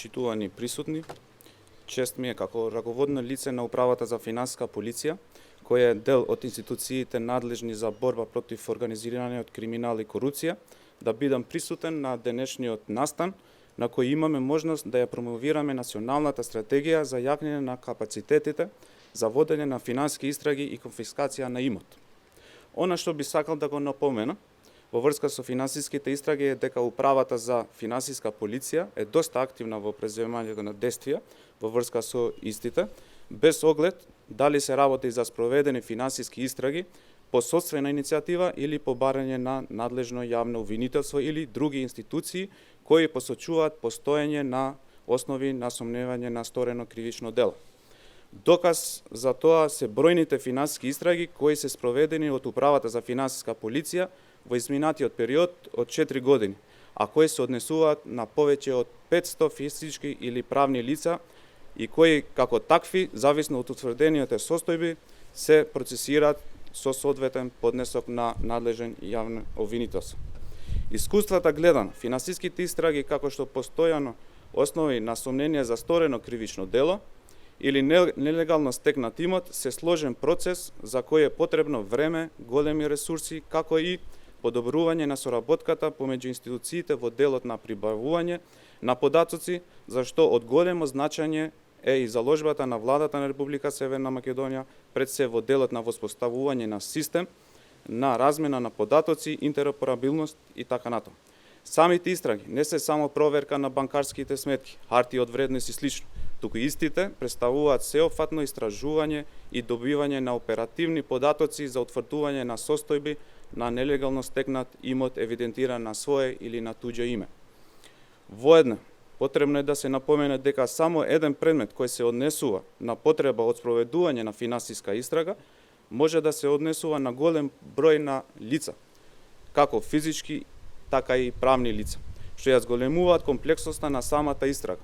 почитувани присутни, чест ми е како раководно лице на Управата за финансиска полиција, која е дел од институциите надлежни за борба против организираниот криминал и корупција, да бидам присутен на денешниот настан, на кој имаме можност да ја промовираме националната стратегија за јакнење на капацитетите за водење на финансиски истраги и конфискација на имот. Она што би сакал да го напомена во врска со финансиските истраги е дека Управата за финансиска полиција е доста активна во преземањето на действија во врска со истите, без оглед дали се работи за спроведени финансиски истраги по сопствена иницијатива или по барање на надлежно јавно обвинителство или други институции кои посочуваат постоење на основи на сомневање на сторено кривично дело. Доказ за тоа се бројните финансиски истраги кои се спроведени од Управата за финансиска полиција во изминатиот период од 4 години, а кои се однесуваат на повеќе од 500 физички или правни лица и кои како такви, зависно од утврдените состојби, се процесираат со соодветен поднесок на надлежен јавно обвинителство. Искуствата гледано, финансиските истраги како што постојано основи на сомнение за сторено кривично дело или нелегално стекнат имот се сложен процес за кој е потребно време, големи ресурси, како и подобрување на соработката помеѓу институциите во делот на прибавување на податоци, за што од големо значење е и заложбата на владата на Република Северна Македонија пред се во делот на воспоставување на систем на размена на податоци, интероперабилност и така натаму. Самите истраги не се само проверка на банкарските сметки, хартии од вредност и слично, туку истите представуваат сеопфатно истражување и добивање на оперативни податоци за утврдување на состојби на нелегално стекнат имот евидентиран на свое или на туѓе име. Воедно, потребно е да се напомене дека само еден предмет кој се однесува на потреба од спроведување на финансиска истрага може да се однесува на голем број на лица, како физички, така и правни лица, што ја зголемуваат комплексноста на самата истрага,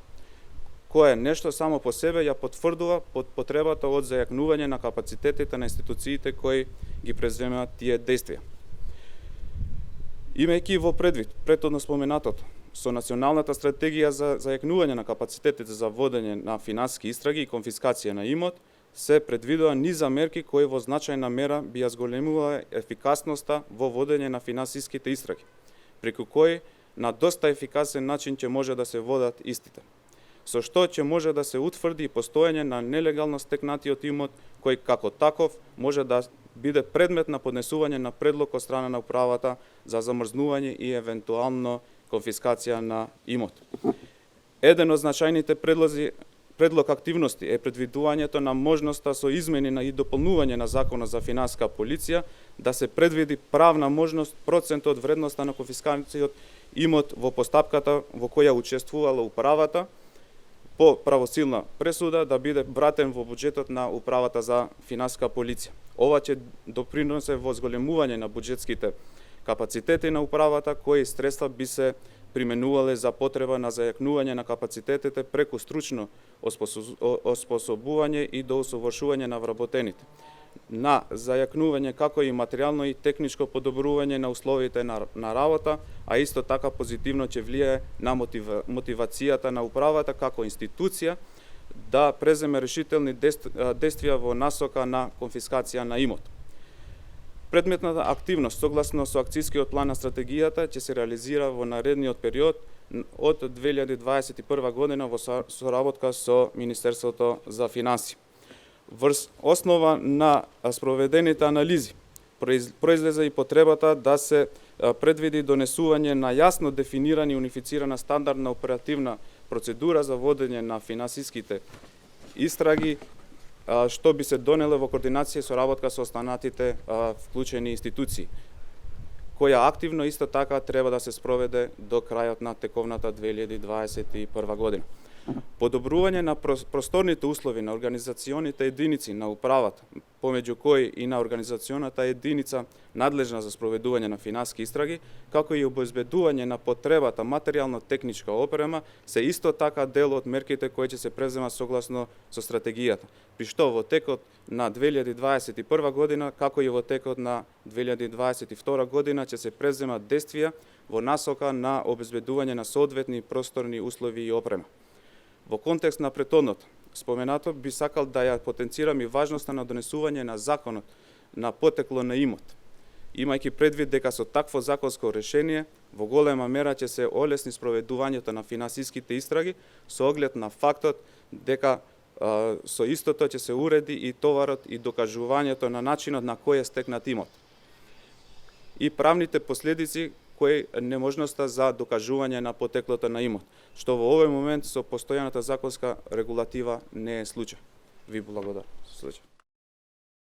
која нешто само по себе ја потврдува под потребата од зајакнување на капацитетите на институциите кои ги преземаат тие действија. Имајќи во предвид претhodно споменатото, со националната стратегија за зајакнување на капацитетите за водење на финансиски истраги и конфискација на имот, се предвидува низа мерки кои во значајна мера би ја зголемува ефикасноста во водење на финансиските истраги, преку кои на доста ефикасен начин ќе може да се водат истите, со што ќе може да се утврди и постоење на нелегално стекнатиот имот, кој како таков може да биде предмет на поднесување на предлог од страна на Управата за замрзнување и евентуално конфискација на имот. Еден од значајните предлог активности е предвидувањето на можноста со измени и дополнување на Законот за финансиска полиција да се предвиди правна можност процент од вредноста на конфискацијот имот во постапката во која учествувала Управата по правосилна пресуда да биде вратен во буџетот на Управата за финансиска полиција. Ова ќе допринесе во зголемување на буџетските капацитети на Управата, кои средства би се применувале за потреба на зајакнување на капацитетите преку стручно оспособување и доусовршување на вработените, на зајакнување како и материјално и техничко подобрување на условите на работа, а исто така позитивно ќе влијае на мотивацијата на Управата како институција да преземе решителни действија во насока на конфискација на имот. Предметната активност, согласно со акцијскиот план на стратегијата, ќе се реализира во наредниот период од 2021 година во соработка со Министерството за финансии. Врз основа на спроведените анализи произлезе и потребата да се предвиди донесување на јасно дефинирана и унифицирана стандардна оперативна процедура за водење на финансиските истраги, што би се донеле во координација со работка со останатите вклучени институции, која активно исто така треба да се спроведе до крајот на тековната 2021 година. Подобрување на просторните услови на организационите единици на Управата, помеѓу кои и на организационата единица надлежна за спроведување на финансиски истраги, како и обезбедување на потребата материјално-техничка опрема, се исто така дел од мерките кои ќе се преземат согласно со стратегијата, при што во текот на 2021 година, како и во текот на 2022 година ќе се преземат действија во насока на обезбедување на соодветни просторни услови и опрема. Во контекст на претhodното споменато, би сакал да ја потенцирам и важноста на донесување на законот на потекло на имот. Имајќи предвид дека со такво законско решение во голема мера ќе се олесни спроведувањето на финансиските истраги со оглед на фактот дека со истото ќе се уреди и товарот и докажувањето на начинот на кој е стекнат имот и правните последици кои неможноста за докажување на потеклото на имот, што во овој момент со постојаната законска регулатива не е случај. Ви благодарам.